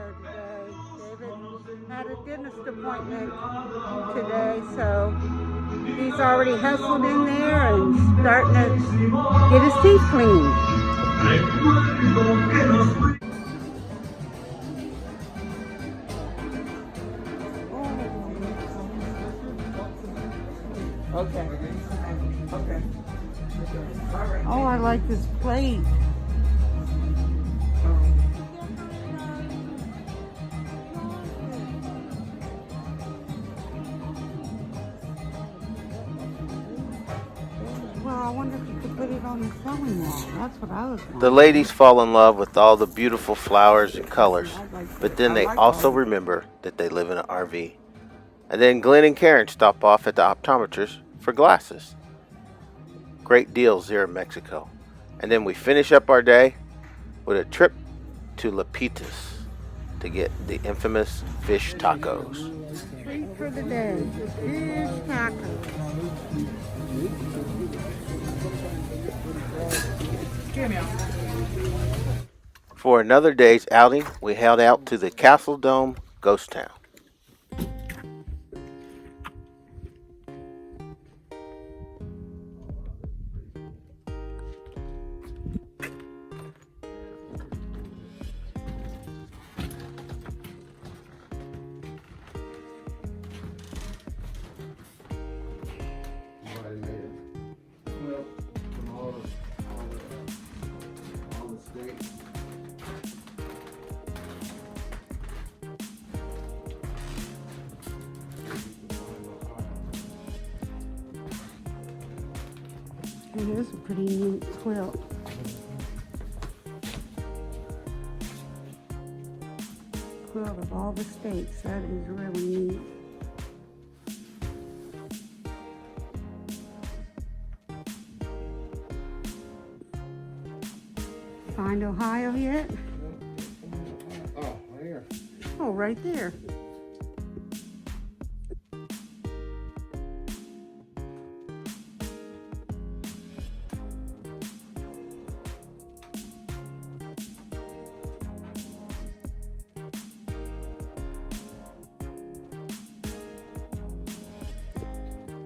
there today. David had a dentist appointment today, so he's already hustled in there and starting to get his teeth cleaned. Okay. Okay. Oh, I like this plate. Well, I wonder if you could put it on the sewing wall. That's what I was wondering. The ladies fall in love with all the beautiful flowers and colors, but then they also remember that they live in an RV. And then Glenn and Karen stop off at the optometrist for glasses. Great deals here in Mexico. And then we finish up our day with a trip to Lapitas to get the infamous fish tacos. Treat for the day. Fish tacos. For another day's outing, we held out to the Castle Dome ghost town. It is a pretty neat quilt. Quilt of all the states. That is really neat. Find Ohio yet? Oh, right here. Oh, right there.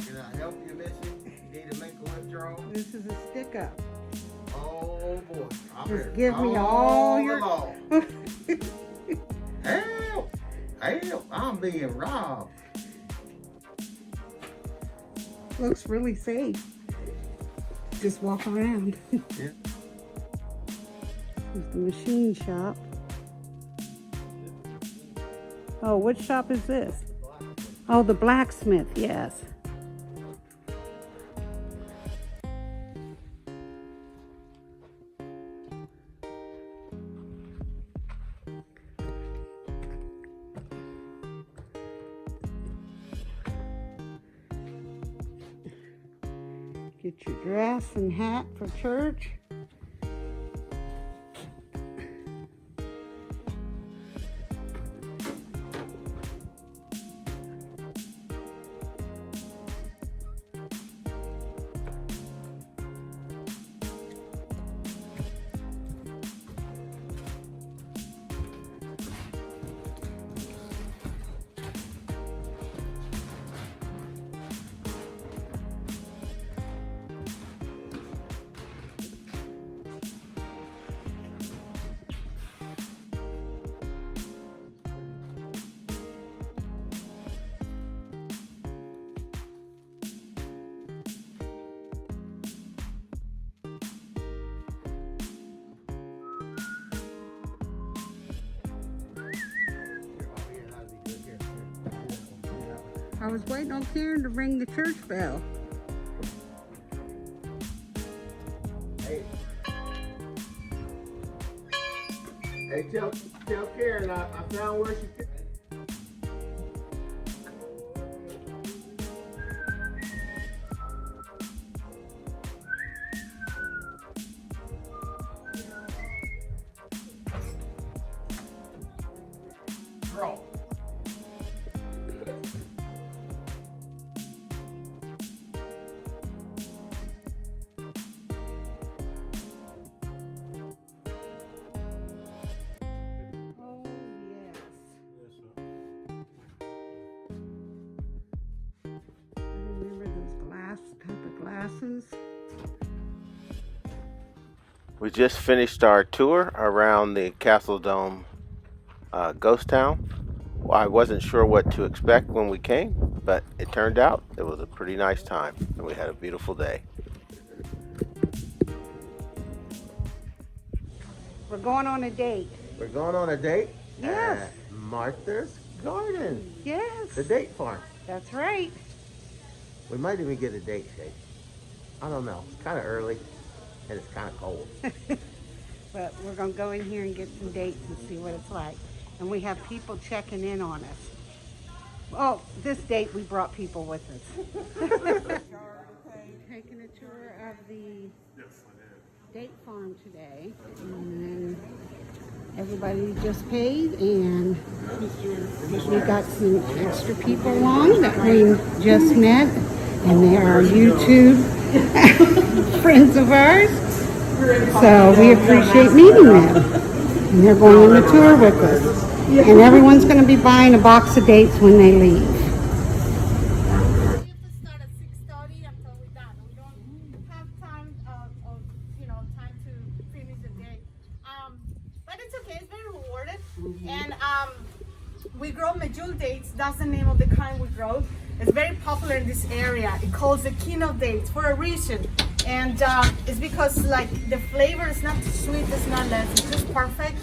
Can I help you, Missy? You need to make a withdrawal? This is a stick up. Oh, boy. Just give me all your... Help! Help! I'm being robbed. Looks really safe. Just walk around. Yeah. There's the machine shop. Oh, which shop is this? Oh, the blacksmith, yes. Get your dress and hat for church. I was waiting on Karen to ring the church bell. Hey. Hey, tell Karen I found where she fit. Girl. Oh, yeah. lessons. We just finished our tour around the Castle Dome ghost town. Well, I wasn't sure what to expect when we came, but it turned out it was a pretty nice time, and we had a beautiful day. We're going on a date. We're going on a date Yes. at Martha's Garden, Yes. the date farm. That's right. We might even get a date shake. I don't know. It's kind of early, and it's kind of cold. But we're going to go in here and get some dates and see what it's like. And we have people checking in on us. Oh, this date we brought people with us. Taking a tour of the date farm today. And everybody just paid, and we got some extra people along that we just met. And they are YouTube friends of ours. So we appreciate meeting them. And they're going on the tour with us. And everyone's going to be buying a box of dates when they leave. We have to start at 6:30 until we're done. We don't have time time to finish the day. But it's okay. It's very rewarded. And we grow medjool dates. That's the name of the kind we grow. It's very popular in this area. It calls the king of dates for a reason. And it's because like the flavor is not too sweet, it's not less, it's just perfect.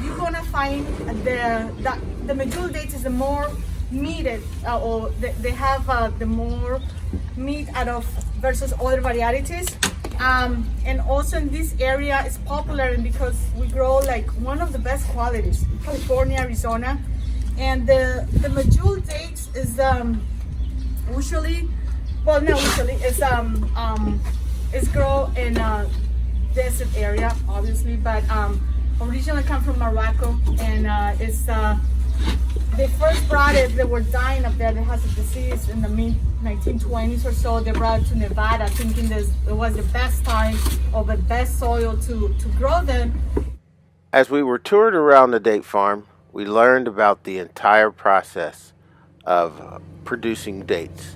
You're gonna find the medjool dates is the more meated, or they have the more meat out of versus other varieties. And also in this area it's popular because we grow like one of the best qualities, California, Arizona. And the medjool dates is it's grown in a desert area, obviously, but originally come from Morocco, and they first brought it. They were dying up there. They had a disease in the mid 1920s or so. They brought it to Nevada, thinking this it was the best time or the best soil to grow them. As we were toured around the date farm, we learned about the entire process of producing dates.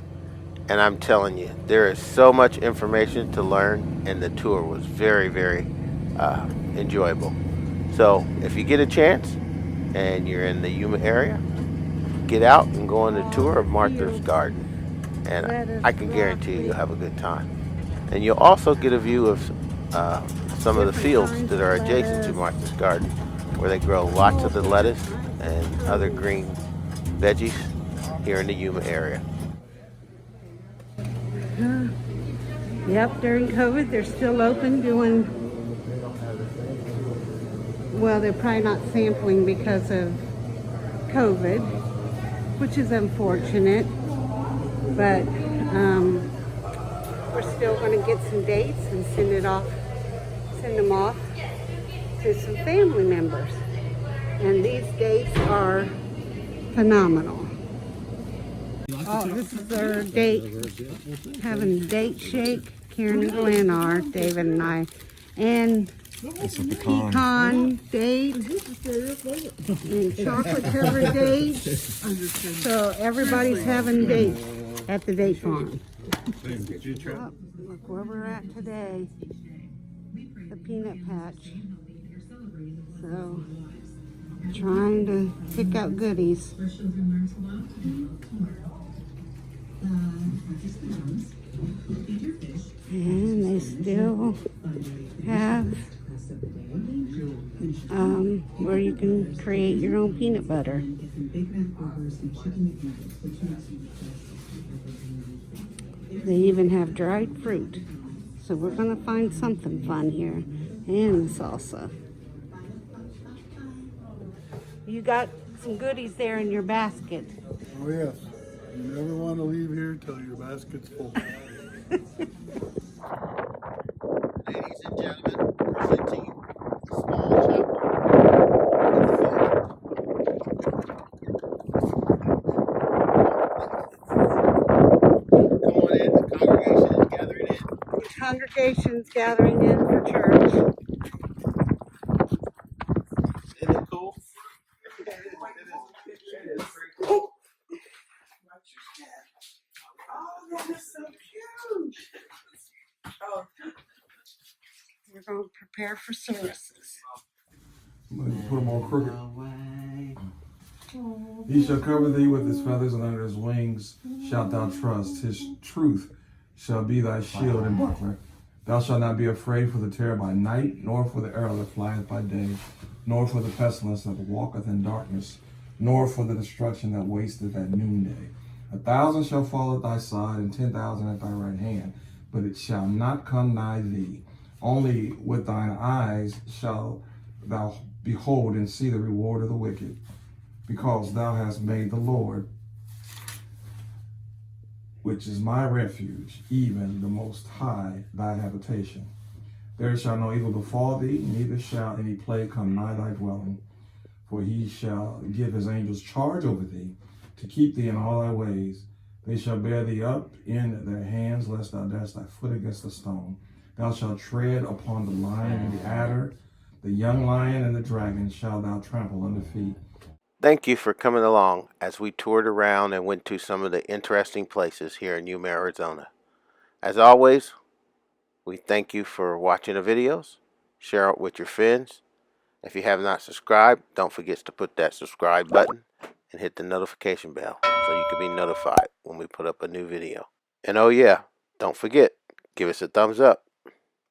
And I'm telling you, there is so much information to learn, and the tour was very, very enjoyable. So if you get a chance and you're in the Yuma area, get out and go on the tour of Martha's Garden. And I can guarantee you'll have a good time. And you'll also get a view of some of the fields that are adjacent to Martha's Garden, where they grow lots of the lettuce and other green veggies here in the Yuma area. Yep, during COVID, they're still open doing, well, they're probably not sampling because of COVID, which is unfortunate, but we're still going to get some dates and send them off to some family members. And these dates are phenomenal. Oh, this is our date, having a date shake. Karen and Glenn are, David and I, and pecan date, and chocolate covered date. So everybody's having dates at the date farm. Oh, look where we're at today, the peanut patch. So, trying to pick out goodies. And they still have where you can create your own peanut butter. They even have dried fruit. So we're going to find something fun here. And the salsa. You got some goodies there in your basket. Oh yes, you never want to leave here till your basket's full. Ladies and gentlemen, presenting a small chapter. Come on in, the congregation is gathering in. The congregation's gathering in for church. Isn't it cool? Oh, that is so cute. prepare for services. Put them all crooked. He shall cover thee with his feathers, and under his wings shalt thou trust. His truth shall be thy shield and buckler. Thou shalt not be afraid for the terror by night, nor for the arrow that flieth by day, nor for the pestilence that walketh in darkness, nor for the destruction that wasteth at noonday. 1,000 shall fall at thy side, and 10,000 at thy right hand, but it shall not come nigh thee. Only with thine eyes shalt thou behold and see the reward of the wicked, because thou hast made the Lord, which is my refuge, even the Most High, thy habitation. There shall no evil befall thee, neither shall any plague come nigh thy dwelling. For he shall give his angels charge over thee, to keep thee in all thy ways. They shall bear thee up in their hands, lest thou dash thy foot against a stone. Thou shalt tread upon the lion and the adder, the young lion and the dragon shalt thou trample under feet. Thank you for coming along as we toured around and went to some of the interesting places here in Yuma, Arizona. As always, we thank you for watching the videos. Share it with your friends. If you have not subscribed, don't forget to put that subscribe button and hit the notification bell so you can be notified when we put up a new video. And oh yeah, don't forget, give us a thumbs up